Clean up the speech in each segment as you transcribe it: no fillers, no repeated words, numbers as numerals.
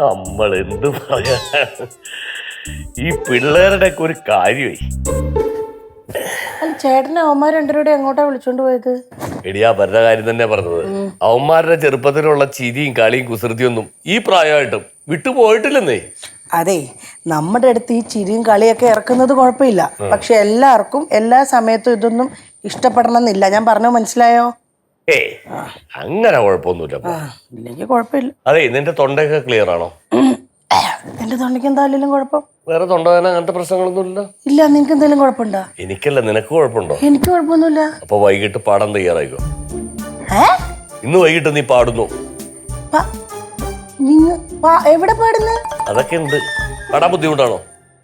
നമ്മൾ എന്ത് പറയാ, ഈ പിള്ളേരുടെ ഒക്കെ ഒരു കാര്യമേ. ചേട്ടനെ അവന്മാർ രണ്ടുപേരുടെ എങ്ങോട്ടാ വിളിച്ചോണ്ട് പോയത്? എടിയാ പറഞ്ഞ കാര്യം തന്നെ പറഞ്ഞത്. അവന്മാരുടെ ചെറുപ്പത്തിലുള്ള ചിരിയും കളിയും കുസൃതിയൊന്നും ഈ പ്രായമായിട്ടും വിട്ടുപോയിട്ടില്ലെന്നേ. അതെ, നമ്മുടെ അടുത്ത് ഈ ചിരിയും കളിയൊക്കെ ഇറക്കുന്നത് കുഴപ്പമില്ല. പക്ഷെ എല്ലാവർക്കും എല്ലാ സമയത്തും ഇതൊന്നും ഇഷ്ടപ്പെടണം എന്നില്ല. ഞാൻ പറഞ്ഞത് മനസ്സിലായോ? അങ്ങനെ കുഴപ്പമൊന്നുമില്ല. ഇല്ലെങ്കിൽ കുഴപ്പമില്ല. അതെ, നിന്റെ തൊണ്ടയൊക്കെ ക്ലിയർ ആണോ? എന്റെ തൊണ്ടയ്ക്ക് എന്തായാലും കുഴപ്പം? വേറെ തൊണ്ടവേദന അങ്ങനത്തെ പ്രശ്നങ്ങളൊന്നും ഇല്ല. ഇല്ല. നിനക്ക് എന്തെങ്കിലും കുഴപ്പമുണ്ടോ? എനിക്കല്ല, നിനക്ക് കുഴപ്പമുണ്ടോ? എനിക്ക് കുഴപ്പമൊന്നുമില്ല. അപ്പൊ വൈകിട്ട് പാടാൻ തയ്യാറായിക്കോ. ഇന്ന് വൈകിട്ട് നീ പാടുന്നു. എവിടെ പാടുന്നേ? അതൊക്കെ ഉണ്ട്. പാടാൻ ബുദ്ധിമുട്ടാണോ?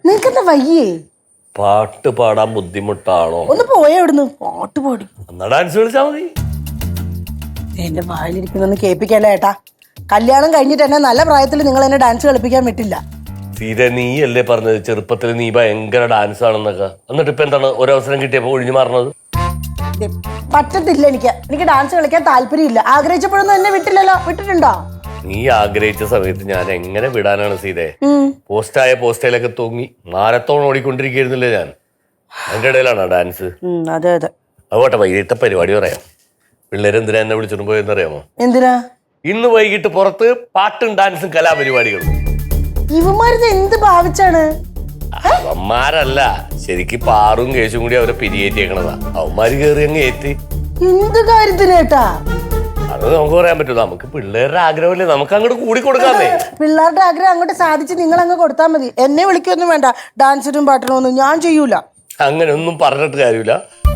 നിനക്കെന്താ വയ്യേ? പാട്ട് പാടാൻ ബുദ്ധിമുട്ടാണോ? ഒന്ന് പോയ ഇവിടുന്ന്. പാട്ട് പാടി എന്നാ ഡാൻസ് കളിച്ചാ മതി. എന്റെ വായിലിരിക്കുന്നൊന്ന് കേൾപ്പിക്കല്ലേ ഏട്ടാ. കല്യാണം കഴിഞ്ഞിട്ട് എന്നെ നല്ല പ്രായത്തിൽ നിങ്ങൾ എന്നെ ഡാൻസ് കളിപ്പിക്കാൻ വിട്ടില്ല. തീരെ നീ അല്ലേ പറഞ്ഞത് ചെറുപ്പത്തിൽ നീ ഭയങ്കര ഡാൻസ് ആണെന്നൊക്കെ. എന്നിട്ട് ഇപ്പൊ എന്താണ് ഒരവസരം കിട്ടിയപ്പോ ഒഴിഞ്ഞു മാറുന്നത്? പറ്റത്തില്ല. എനിക്ക് ഡാൻസ് കളിക്കാൻ താല്പര്യമില്ല. ആഗ്രഹിച്ചപ്പോഴൊന്നും എന്നെ വിട്ടില്ലല്ലോ. വിട്ടിട്ടുണ്ടോ? നീ ആഗ്രഹിച്ച സമയത്ത് ഞാൻ എങ്ങനെ വിടാനാണ് സീതേ? പോസ്റ്റയിലൊക്കെ തൂങ്ങി മാരത്തോൺ ഓടിക്കൊണ്ടിരിക്കുന്നില്ലേ ഞാൻ. അതിന്റെ ഇടയിലാണോ ഡാൻസ്? അതെ അതെ. അതുകൊട്ടെ, വൈകിട്ടത്തെ പരിപാടി പറയാം. പിള്ളേരെന്തിനാ എന്നെ വിളിച്ചോണ്ട് പോയെന്നറിയാമോ? എന്തിനാ? ഇന്ന് വൈകിട്ട് പുറത്ത് പാട്ടും ഡാൻസും കലാപരിപാടികളും. ഇവന്മാരിത് എന്ത് ഭാവിച്ചാണ്? അവന്മാരല്ല, ശരിക്കും പാറും കേശും കൂടി അവരെ പിരിയേറ്റിയേക്കണതാ. അവന്മാര് കേറി അങ്ങ് ഏറ്റി. എന്ത് കാര്യത്തിനേട്ടാ? അത് നമുക്ക് പറയാൻ പറ്റും. നമുക്ക് പിള്ളേരുടെ ആഗ്രഹമല്ലേ, നമുക്ക് അങ്ങോട്ട് കൂടി കൊടുക്കാന്നേ. പിള്ളേരുടെ ആഗ്രഹം അങ്ങോട്ട് സാധിച്ച് നിങ്ങൾ അങ്ങ് കൊടുത്താൽ മതി. എന്നെ വിളിക്കൊന്നും വേണ്ട. ഡാൻസിനും പാട്ടിനും ഒന്നും ഞാൻ ചെയ്യൂല. അങ്ങനെ ഒന്നും പറഞ്ഞിട്ട് കാര്യമില്ല.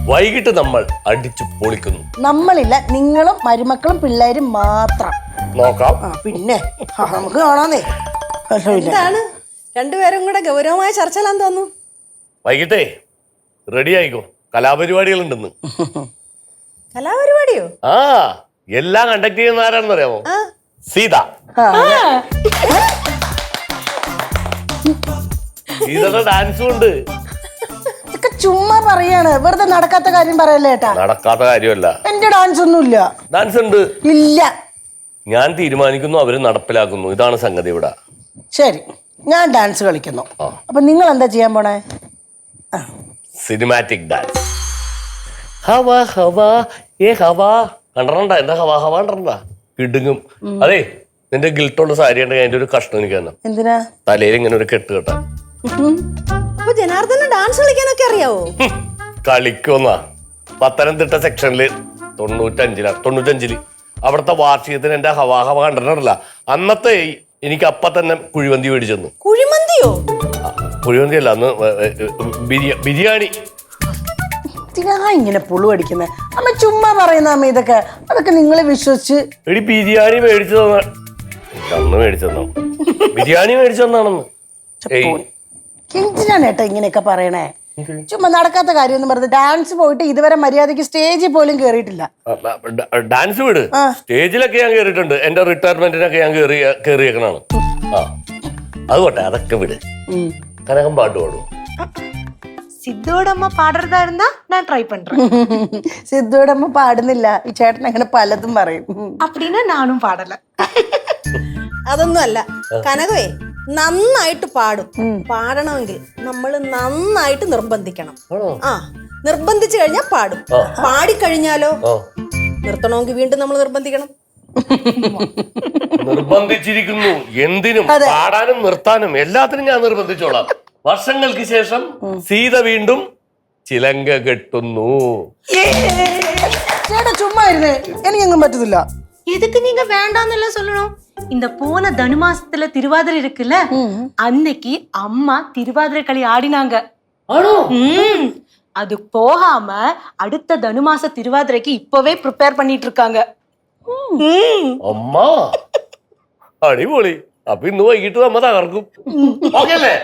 വൈകിട്ട് നമ്മൾ അടിച്ചു പൊളിക്കുന്നു. നമ്മളില്ല, നിങ്ങളും മരുമക്കളും പിള്ളേരും മാത്രം. നോക്കാം. പിന്നെ നമുക്ക് കാണാന്നേ. എന്താണ് രണ്ടുപേരും കൂടെ ഗൗരവമായ ചർച്ചയിലാന്ന് തോന്നുന്നു. വൈകിട്ടേ റെഡി ആയിക്കോ, കലാപരിപാടികളുണ്ടെന്ന്. കലാപരിപാടിയോ? ആ, എല്ലാം കണ്ടക്ട് ചെയ്യുന്ന ആരാണെന്ന് അറിയാമോ? സീത. സീതയുടെ ഡാൻസും ഉണ്ട്. ചുമ്മാ പറയാണ്, വെറുതെ നടക്കാത്ത കാര്യം പറയല്ലേ ഏട്ടാ. നടക്കാത്ത കാര്യമല്ല, എന്റെ ഡാൻസ് ഒന്നും ഇല്ല. ഡാൻസ് ഉണ്ട്. ഇല്ല. ഞാൻ തീരുമാനിക്കുന്നു, അവര് നടപ്പിലാക്കുന്നു. ഇതാണ് സംഗതി ഇവിടെ. ശരി, ഞാൻ ഡാൻസ് കളിക്കുന്നു. അപ്പൊ നിങ്ങൾ എന്താ ചെയ്യാൻ പോണേ? Cinematic dance. ഹവാ ഹവാ ഏ ഹവാ കണ്ടണ്ട. എന്താ ഹവാ ഹവാ കണ്ടണ്ട? കിടുങ്ങും. അതെ, നിന്റെ ഗിൽട്ടുള്ള സാരി ഉണ്ടെങ്കിൽ അതിന്റെ ഒരു കഷ്ണം എനിക്ക് തന്നെ. എന്തിനാ? തലയിൽ ഇങ്ങനെ ഒരു കെട്ട് കെട്ടാൻ. അപ്പൊ ജനാർദ്ദന് ഡാൻസ് കളിക്കാനൊക്കെ അറിയാവോ? കളിക്കുന്നാ. പത്തനംതിട്ട സെക്ഷനില് 95 അവിടുത്തെ വാർഷികത്തിന് എന്റെ ഹവാ ഹവ കണ്ടിട്ടില്ല. അന്നത്തെ എനിക്ക് അപ്പ തന്നെ കുഴിമന്തി മേടിച്ചു തന്നു. കുഴിമന്തിയോ? കുഴിമന്തി അല്ല, അന്ന് ബിരിയാണി. ഇങ്ങനെ പുളു അടിക്കുന്നത് അമ്മ ചുമ്മാ പറയുന്ന അമ്മ. അതൊക്കെ നിങ്ങൾ വിശ്വസിച്ച് എടി ബിരിയാണി മേടിച്ചു തന്ന അന്ന് മേടിച്ചു തന്നോ? ബിരിയാണി മേടിച്ചു തന്നാണെന്ന്. എന്തിനാണ് ഏട്ടാ ഇങ്ങനെയൊക്കെ പറയണേ? ചുമ്മാ നടക്കാത്ത കാര്യം എന്ന് പറഞ്ഞത്. ഡാൻസ് പോയിട്ട് ഇതുവരെ മര്യാദക്ക് സ്റ്റേജിൽ പോലും കേറിയിട്ടില്ല. ഡാൻസ് വിട്, സ്റ്റേജിലൊക്കെ ഞാൻ കേറിയിട്ടുണ്ട്. എന്റെ റിട്ടയർമെന്റിനൊക്കെ ഞാൻ കേറിയേക്കണാണ്. ആ, അതുകൊട്ടെ, അതൊക്കെ വിട്. കനകം പാട്ട് പാടുവോ? സിദ്ധോടമ്മ പാടുന്നതായിരുന്നാ ഞാൻ ട്രൈ പண்றேன். സിദ്ധോടമ്മ പാടുന്നില്ല. ഈ ചേട്ടൻ അങ്ങനെ പലതും പറയും. அப்படினா நானும் பாடல. അതൊന്നും അല്ല കനകവേ, നന്നായിട്ട് പാടും. പാടണമെങ്കിൽ നമ്മൾ നന്നായിട്ട് നിർബന്ധിക്കണം. നിർബന്ധിച്ചു കഴിഞ്ഞാൽ പാടും. പാടിക്കഴിഞ്ഞാലോ നിർത്തണമെങ്കിൽ വീണ്ടും നമ്മൾ നിർബന്ധിക്കണം. നിർബന്ധിച്ചിരിക്കുന്നു. എന്തിനും, പാടാനും നിർത്താനും എല്ലാത്തിനും ഞാൻ നിർബന്ധിച്ചോളാം. വർഷങ്ങൾക്ക് ശേഷം സീത വീണ്ടും ചിലങ്ക കെട്ടുന്നു. ചേട്ടാ ചുമ്മാ ഇരുന്നേ, എനിക്കെങ്ങും പറ്റത്തില്ല. எதுக்கு நீங்க வேண்டாம்னு சொல்லணும்? இந்த போன தனுமாசத்துல திருவாதிரை இருக்குல்ல, அன்னைக்கு அம்மா திருவாதிரை களி ஆடினாங்க. அது போகாம அடுத்த தனுமாச திருவாதிரைக்கு இப்பவே ப்ரிப்பேர் பண்ணிட்டு இருக்காங்க. അമ്മ അടിപൊളി. അപ്പൊ ഇന്ന് വൈകിട്ട് നമ്മ തകർക്കും. ഓക്കേ അല്ലേ?